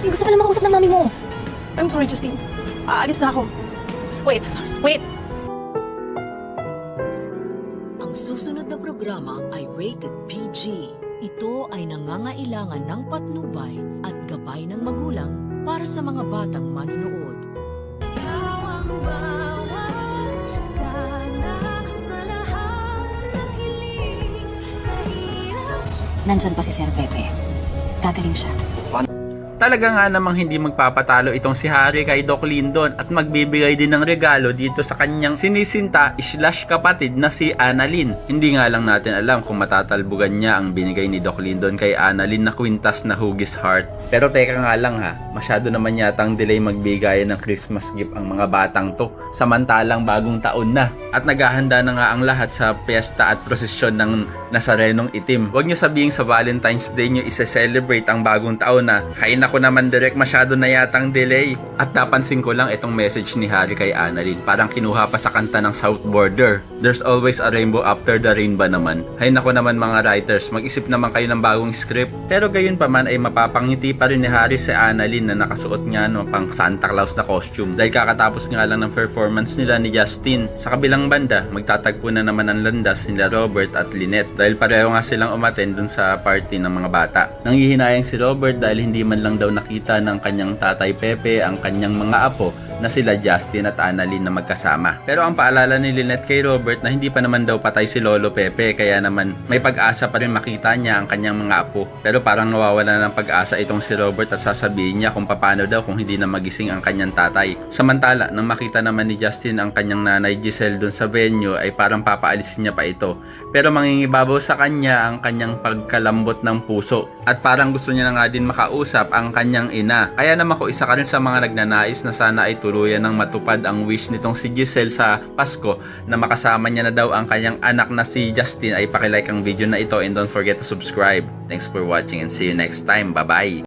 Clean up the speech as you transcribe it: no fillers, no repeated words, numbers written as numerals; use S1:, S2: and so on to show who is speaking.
S1: Justin, gusto pala makausap ng mami mo.
S2: I'm sorry, Justine. Aalis na ako.
S1: Wait.
S3: Ang susunod na programa ay rated PG. Ito ay nangangailangan ng patnubay at gabay ng magulang para sa mga batang manonood.
S4: Nandyan pa si Sir Pepe. Gagaling siya.
S5: Talaga nga namang hindi magpapatalo itong si Harry kay Doc Lyndon at magbibigay din ng regalo dito sa kanyang sinisinta / kapatid na si Annalyn. Hindi nga lang natin alam kung matatalbugan niya ang binigay ni Doc Lyndon kay Annalyn na kwintas na Hugis Heart. Pero teka nga lang ha, masyado naman yatang delay magbigayan ng Christmas gift ang mga batang to. Samantalang bagong taon na at naghahanda na nga ang lahat sa piyesta at prosesyon ng Nazarenong Itim. Huwag niyo sabihin sa Valentine's Day niyo isa-celebrate ang bagong taon na hay nako naman direct masyado na yatang delay. At napansin ko lang itong message ni Harry kay Annalyn. Parang kinuha pa sa kanta ng South Border. There's always a rainbow after the rain ba naman? Hay nako naman mga writers, mag-isip naman kayo ng bagong script. Pero gayon pa man ay mapapangiti pa rin ni Harry si Annalyn na nakasuot nga no pang Santa Claus na costume. Dahil kakatapos nga lang ng performance nila ni Justin. Sa kabilang banda, magtatagpo na naman ang landas nila Robert at Lynette dahil pareho nga silang umattend dun sa party ng mga bata. Nanghihinayang si Robert dahil hindi man lang daw nakita ng kanyang tatay Pepe ang kanyang mga apo na sila Justin at Annalyn na magkasama. Pero ang paalala ni Lynette kay Robert na hindi pa naman daw patay si Lolo Pepe kaya naman may pag-asa pa rin makita niya ang kanyang mga apo. Pero parang nawawala ng pag-asa itong si Robert at sasabihin niya kung paano daw kung hindi na magising ang kanyang tatay. Samantala, nang makita naman ni Justin ang kanyang nanay Giselle dun sa venue ay parang papaalisin niya pa ito. Pero mangingibabaw sa kanya ang kanyang pagkalambot ng puso at parang gusto niya na nga din makausap ang kanyang ina. Kaya naman ko isa ka rin sa mga nagnanais na sana ay tuluyan ng matupad ang wish nitong si Giselle sa Pasko na makasama niya na daw ang kanyang anak na si Justin. Ay pakilike ang video na ito and don't forget to subscribe. Thanks for watching and see you next time. Bye bye!